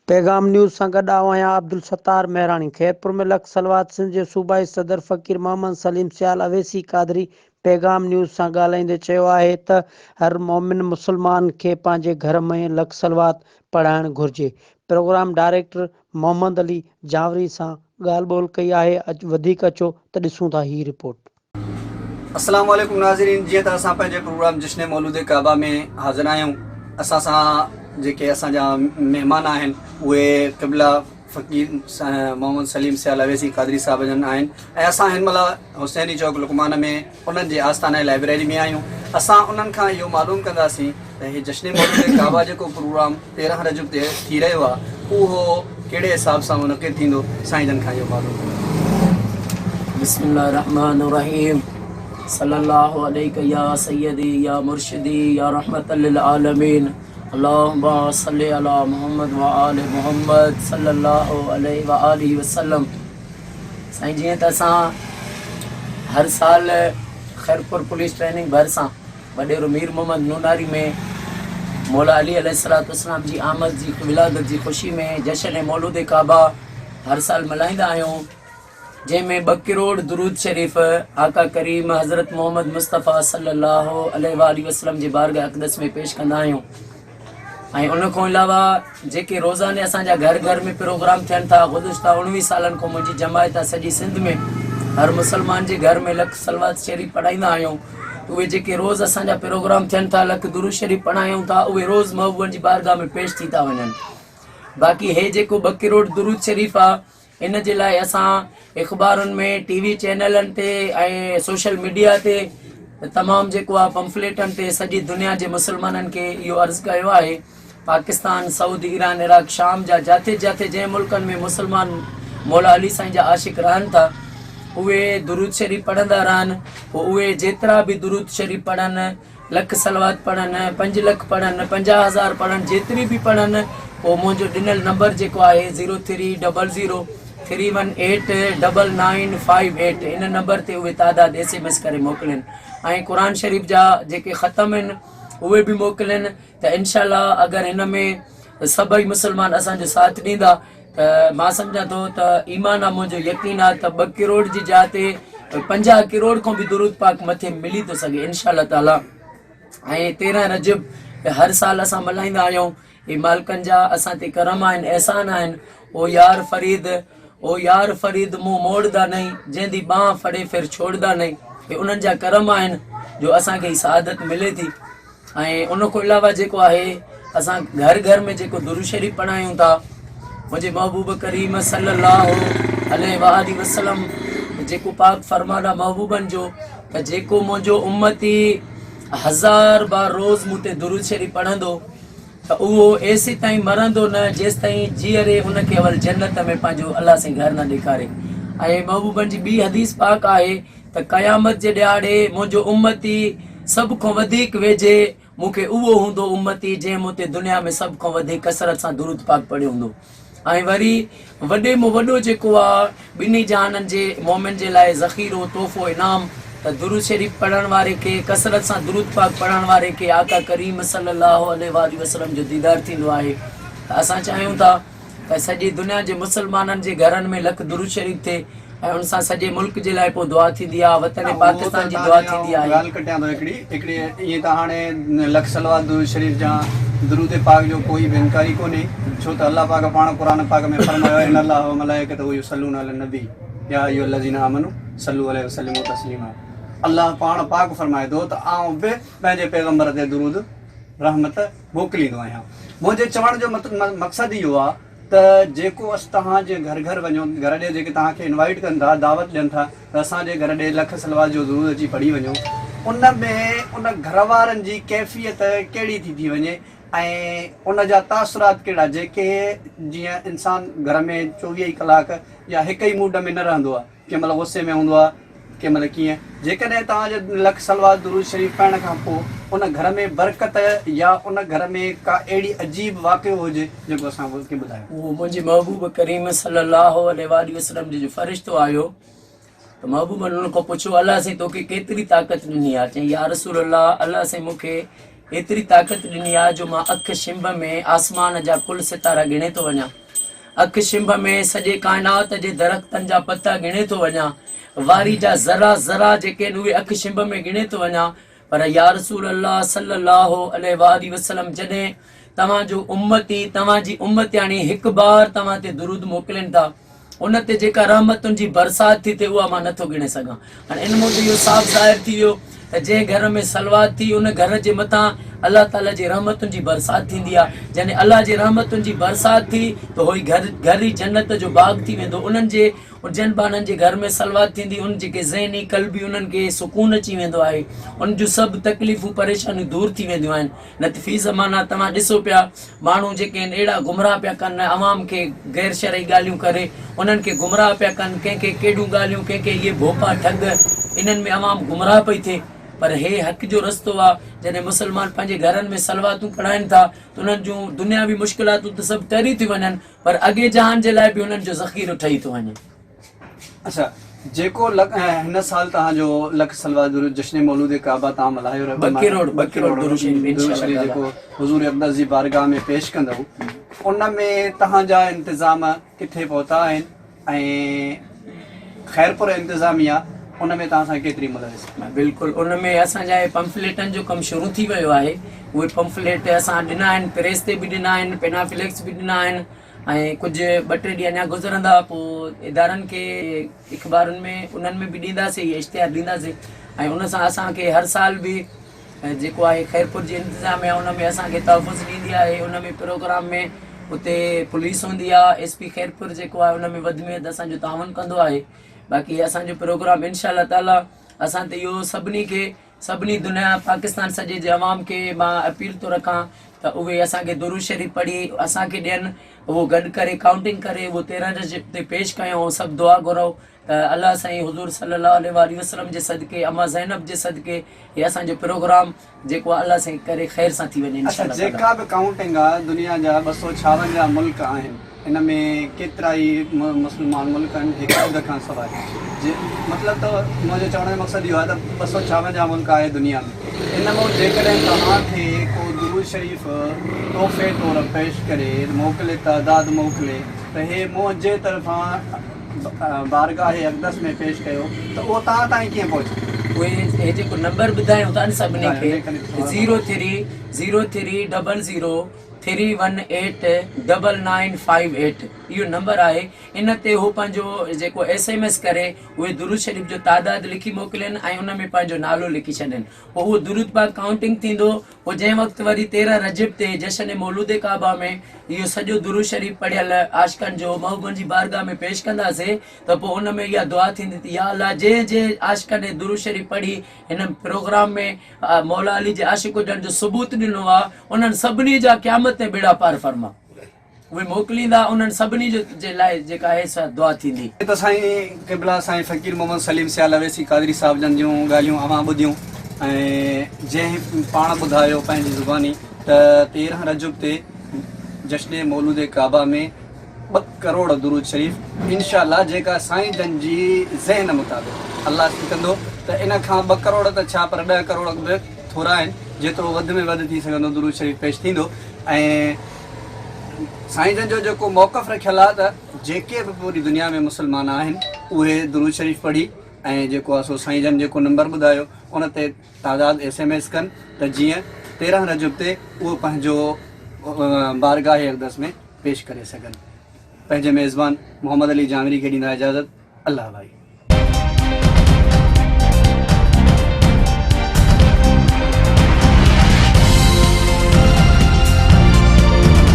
पैगाम न्यूज़ सां गॾु आहियां अब्दुल सत्तार मेहराणी। खैरपुर में लख सलवात सिंध जे सूबाई सदर फ़कीर मोहम्मद सलीम सियाल अवैसी क़ादरी पैगाम न्यूज़ सां ॻाल्हाईंदे चयो आहे त हर मोमिन मुसलमान खे पंहिंजे घर में लख सलवात पढ़ाइणु घुर्जे। प्रोग्राम डायरेक्टर मोहम्मद अली जावरी सां ॻाल्हि ॿोल कई आहे। वधीक अचो त ॾिसूं था ही रिपोर्ट। अस्सलाम वालेकुम नाज़रीन, जीअं त असां पंहिंजे प्रोग्राम जश्न मौलूद काबा में हाज़िर आहियूं। असां सां जेके असांजा महिमान आहिनि उहे क़िबला फ़कीर मोहम्मद सलीम सियाल अवैसी क़ादरी साहिब जन आहिनि ऐं असां हिन महिल हुसैनी चौक लुकमान में उन्हनि जे आस्थाना लाइब्रेरी में आहियूं। असां उन्हनि खां इहो मालूम कंदासीं त हीउ जश्न मौलूद काबा जेको प्रोग्राम 13 रजब ते थी रहियो आहे उहो कहिड़े हिसाब सां मुनक़िद थींदो, साईं जन खां इहो मालूम कंदा। बिस्मिल्लाहिर रहमानिर रहीम। सल्लल्लाहु अलैका या सय्यदी या मुर्शिदी या रहमतल लिल आलमीन। अल्लाहुम्मा सल्लि अला मुहम्मद व आले मुहम्मद सल्लल्लाहु अलैहि व आलिहि वसल्लम। साईं, जीअं त असां हर साल खैरपुर पुलिस ट्रेनिंग भरिसां वॾेरो मीर मोहम्मद नूनारी में मौला अली अलैहिस्सलाम जी आमद जी विलादत जी ख़ुशी में जश्न मौलूद काबा हर साल मल्हाईंदा आहियूं, जंहिंमें 2 करोड़ दुरूद शरीफ़ आका करीम हज़रत मोहम्मद मुस्तफ़ा सल्लल्लाहु अलैहि वसल्लम जी बारगाह अक़दस में पेश कंदा आहियूं। ऐं उन खां अलावा जेके रोज़ाने असांजा घर घर में प्रोग्राम थियनि था, गुज़िश्ता 19 सालनि खां मुंहिंजी जमायत आहे सॼी सिंध में हर मुसलमान जे घर में लख सलवात शरीफ़ पढ़ाईंदा आहियूं। उहे जेके रोज़ असांजा प्रोग्राम थियनि था, लख दुरूद शरीफ़ पढ़ायूं था, उहे रोज़ महबूबनि जी बारगाह में पेश थी था वञनि। बाक़ी हे जेको 2 करोड़ दुरूद शरीफ़ आहे, इन जे लाइ असां अख़बारुनि में, टीवी चैनलनि ते ऐं सोशल मीडिया ते तमामु जेको आहे पंफलेटनि ते सॼी दुनिया जे मुसलमाननि खे इहो अर्ज़ु कयो आहे। पाकिस्तान, सऊदी, ईरान, इराक, शाम जा जिथे जिथे जंहिं मुल्कनि में मुसलमान मौला अली साईं जा आशिक़ रहनि था, उहे दुरूद शरीफ़ पढ़ंदा रहनि। पोइ उहे जेतिरा बि दुरूद शरीफ़ पढ़नि, लख सलवात पढ़नि, 5 लख पढ़नि, 50,000 पढ़नि, जेतिरी बि पढ़नि, पोइ मुंहिंजो ॾिनल नंबर जेको आहे 0300 318 9958 इन नंबर ते उहे तादाद SMS करे मोकिलनि। ऐं क़ुरान शरीफ़ जा जेके ख़तम आहिनि उहे बि मोकिलनि त इंशाअल्लाह अगरि हिन में सभई मुसलमान असांजो साथ ॾींदा त मां सम्झां थो त ईमान आहे, मुंहिंजो यकीन आहे त 2 करोड़ जी जाइ ते 50 करोड़ खां बि दुरूद पाक मथे मिली थो सघे इंशाअल्लाह ताला। ऐं 13 रजब हर साल असां मल्हाईंदा आहियूं। हे मालिकनि जा असां ते करम आहिनि, एहसान आहिनि। ओ यार फरीद मुंहुं मोड़दा नहीं, जंहिंदी बांह फड़े फिर छोड़दा नहीं। हे उन्हनि जा करम आहिनि जो असांखे ही सआदत मिले थी। ऐं उन खां अलावा जेको आहे असां घर घर में जेको दुरूद शरीफ़ पढ़ायूं था, मुंहिंजे महबूब करीम सल्लल्लाहु अलैहि वसल्लम जेको पाक फरमान आहे महबूबनि जो त जेको मुंहिंजो उम्मती 1000 बार रोज़ मूं ते दुरूद शरीफ़ पढ़ंदो त उहो एसी ताईं मरंदो न जेसि ताईं जीअरे उनखे अवल जन्नत में पंहिंजो अलाह साईं घर न ॾेखारे। ऐं महबूबनि जी ॿी हदीस पाक आहे त क़यामत जे ॾियारे मुंहिंजो उम्मती सभ खां वधीक वेझे मूंखे उहो हूंदो उम्मती जंहिं मूं ते दुनिया में सभ खां वधीक कसरत सां दुरूद पाक पढ़ियो हूंदो। ऐं वरी वॾे में वॾो जेको आहे ॿिन्ही जहाननि जे मोमिन जे लाइ ज़ख़ीरो, तोहफ़ो, इनाम त दुरूद शरीफ़ पढ़ण वारे खे, कसरत सां दुरूद पाक पढ़ण वारे खे आका करीम सल्लल्लाहु अलैहि वसल्लम जो दीदार थींदो आहे। त असां चाहियूं था त सॼी दुनिया जे मुसलमाननि जे घरनि में लख दुरूद शरीफ़ थिए ऐं उन सां सॼे मुल्क जे लाइ पोइ दुआ थींदी आहे, वतन पाकिस्तान जी दुआ थींदी आहे। ॻाल्हि कटियां थो हिकिड़ी ईअं त हाणे लख सलवात दुरूद शरीफ़ जा दुरूद पाक जो कोई बि इनकारी कोन्हे, छो त अल्लाह पाक पाण क़ुरान पाक में फरमायो आहे इन्ना अल्लाह व मलाइकतहू युसल्लूना अलन नबी या अय्युहल्लज़ीना आमनू सल्लू अलैहि वसल्लिमू तस्लीमा। अल्लाह पाण पाक फरमाए थो त आउं बि पंहिंजे पैगम्बर ते दुरूद रहमत मोकिलींदो आहियां। मुंहिंजे चवण जो मक़सदु इहो आहे त जेको असां तव्हांजे घर घर वञो, घर ॾे जेके तव्हांखे इनवाइट कनि था, दावत ॾियनि था त असांजे घर ॾे लख सलवात जो दुरूद अची पढ़ी वञो, उन में उन घर वारनि जी कैफ़ियत कहिड़ी थी वञे ऐं उन जा तासुरात कहिड़ा, जेके जीअं इंसानु घर में 24 कलाक या हिक ई मूड में न रहंदो आहे, कंहिं महिल गुस्से में हूंदो आहे, कंहिं महिल कीअं। जेकॾहिं तव्हांजे लख सलवात दुरूद शरीफ़ पढ़ण खां पोइ उन घर में बरकत या उन घर में का अहिड़ी अजीब वाक़ियो हुजे जेको असां खे ॿुधायो। उहो मुंहिंजे महबूब करीम सल्लल्लाहु अलैहि वसल्लम जो फ़रिश्तो आयो त महबूबनि उन खां पुछो, अलाह साईं तोखे केतिरी ताक़त ॾिनी आहे? चई, या रसूल अल्लाह, अलाह साईं मूंखे एतिरी ताक़त ॾिनी आहे जो मां अखि शिंभ में आसमान जा कुल सितारा गिणे थो वञा, अखि शिंभ में सॼे काइनात जे दरख़्तनि जा पता गिणे थो वञा, वारी जा ज़रा ज़रा जेके आहिनि उहे अखि शिंभ में गिणे थो वञा। पर या रसूल अल्लाह सल्लल्लाहु अलैहि वसल्लम जॾहिं तव्हांजो उम्मती तव्हांजी उम्मतियाणी हिकु बार तव्हां ते दुरूद मोकिलनि था, उन ते जेका रहमतुनि जी बरसात थी थिए उहा मां नथो गिणे सघां। हाणे इन मूं इहो साफ़ ज़ाहिर थी वियो त जंहिं घर में सलवात थी उन घर जे मथां अलाह ताला जी रहमतुनि जी बरसात थींदी आहे। जॾहिं अलाह जी रहमतुनि जी बरसात थी त उहो ई घर ई जन्नत जो बाग थी वेंदो। उन्हनि जे जिन ॿारनि जे घर में सलवात थींदी उन जेके ज़हनी क़ल्बी उन्हनि खे सुकून अची वेंदो आहे, उन जूं सभु तकलीफ़ूं परेशानियूं दूरि थी वेंदियूं आहिनि। न त फ़ी ज़माना तव्हां ॾिसो पिया माण्हू जेके आहिनि अहिड़ा गुमराह पिया कनि अवाम खे गैर शरई ॻाल्हियूं करे, उन्हनि खे गुमराह पिया कनि, कंहिंखे केॾियूं ॻाल्हियूं, कंहिंखे इहे भोपा ठग, इन्हनि में अवाम गुमराह पई थिए। पर हे हक़ जो रस्तो आहे। जॾहिं मुस्लमान पंहिंजे घरनि में सलवातूं पढ़ाइनि था त उन्हनि जूं दुनियावी मुश्किलातूं त सभु तरी थी वञनि, पर अॻे जहान जे लाइ बि उन्हनि जो ज़ख़ीरो ठही थो वञे। अच्छा, जेको हिन साल तव्हांजो लख सलवात दुरूद जश्न मौलूद काबा तव्हां मल्हायो रहो, 2 करोड़ दुरूद शरीफ़ इंशाअल्लाह जेको हुज़ूर अक़दस जी बारगाह में पेश कंदव, उन में तव्हांजा इंतज़ाम किथे पहुता आहिनि ऐं ख़ैरपुर इंतिज़ामिया उन में तव्हां सां केतिरी मदद? बिल्कुलु, उन में असांजा पंफलेटनि जो कमु शुरू थी वियो आहे। उहे पंफलेट असां ॾिना आहिनि, प्रेस ते बि ॾिना आहिनि, पेनाफ्लेक्स बि ॾिना आहिनि ऐं कुझु 2-3 ॾींहं अञा गुज़रंदा, पोइ इदारनि खे अख़बारुनि में उन्हनि में बि ॾींदासीं, इहे इश्तिहार ॾींदासीं। ऐं उन सां असांखे हर साल बि जेको आहे ख़ैरपुर जी इंतिज़ाम आहे उन में असांखे तहफ़ुज़ ॾींदी आहे। उन में प्रोग्राम में उते पुलिस हूंदी आहे, SP ख़ैरपुर जेको आहे उन में वधि में वधि असांजो तावन कंदो आहे। बाक़ी असांजो प्रोग्राम इंशाअल्लाह ताला असां त इहो सभिनी दुनिया पाकिस्तान सॼे जे अवाम खे मां अपील थो रखां त उहे असांखे दुरूद शरीफ़ पढ़ी असांखे ॾियनि, उहो गॾु करे काउंटिंग करे उहो 13 ते पेश कयूं, सभु दुआ घुरऊं त अलाह साईं हुज़ूर सल्लल्लाहु अलैहि वसल्लम जे सदके, अम्मा ज़ैनब जे सदके इहे असांजो प्रोग्राम जेको आहे अलाह साईं करे ख़ैर सां थी वञे इंशाअल्लाह। जेका बि काउंटिंग आहे दुनिया जा 256 मुल्क आहिनि, इन में केतिरा ई मुस्लमान मुल्क आहिनि हिकु खां सवाइ। मतिलबु त मुंहिंजो चवण जो मक़सदु इहो आहे त 256 मुल्क आहे दुनिया में। इन में जेकॾहिं तव्हांखे को दुरूद शरीफ़ तोहफ़े तौरु पेश करे मोकिले, तादाद मोकिले त हे मुंहिंजे तरफ़ां बारगाह अक़दस में पेश कयो त उहो तव्हां ताईं कीअं पहुचे? उहे जेको नंबर ॿुधायूं था न सभिनी खे 0300318998 इहो नंबर आहे। इन ते हू पंहिंजो जेको SMS करे उहे दुरूद शरीफ़ जो तादाद लिखी मोकिलनि ऐं उन में पंहिंजो नालो लिखी छॾनि। पोइ उहो दुरूद पाक काउंटिंग थींदो। पोइ जंहिं वक़्तु वरी 13 रजब ते जश्न मौलूद काबा में इहो सॼो दुरूद शरीफ़ पढ़ियल आशिक़नि जो महबूबनि जी बारगाह में पेश कंदासीं त पोइ उन में इहा दुआ थींदी त या अल्लाह जंहिं आशिक़नि दुरूद शरीफ़ पढ़ी हिन प्रोग्राम में मौला अली जे आशिक़ हुजण जो सबूत ॾिनो आहे, उन्हनि सभिनी जा क़यामत ते बेड़ा पार फरमा उहे मोकिलींदा, उन्हनि सभिनी जे लाइ जेका आहे सा दुआ थींदी। त साईं क़िबला साईं फ़कीर मोहम्मद सलीम सियाल अवैसी क़ादरी साहिब जन जूं ॻाल्हियूं अवां ॿुधियूं ऐं जंहिं पाण ॿुधायो पंहिंजी ज़ुबानी त 13 रजब ते जश्न मौलूद काबा में 2 करोड़ दुरूद शरीफ़ इंशाअल्लाह जेका साईं जन जी ज़हन मुताबिक़ अल्लाह कंदो त इन खां 2 करोड़ त छा पर 10 करोड़ बि थोरा आहिनि, जेतिरो वधि में वधि थी सघंदो दुरूद शरीफ़ पेश थींदो। ऐं साईं जन जो जेको मौक़फ़ रखियलु आहे त जेके बि पूरी दुनिया में मुस्लमान आहिनि उहे दुरूद शरीफ़ पढ़ी ऐं जेको आहे सो साईं जन जेको नंबर ॿुधायो उन ते तादाद SMS कनि त जीअं 13 रजब ते उहो पंहिंजो बारगाह अक़दस में पेश करे सघनि। पंहिंजे मेज़बान मोहम्मद अली जामरी खे ॾींदा इजाज़त। अल्लाह भाई।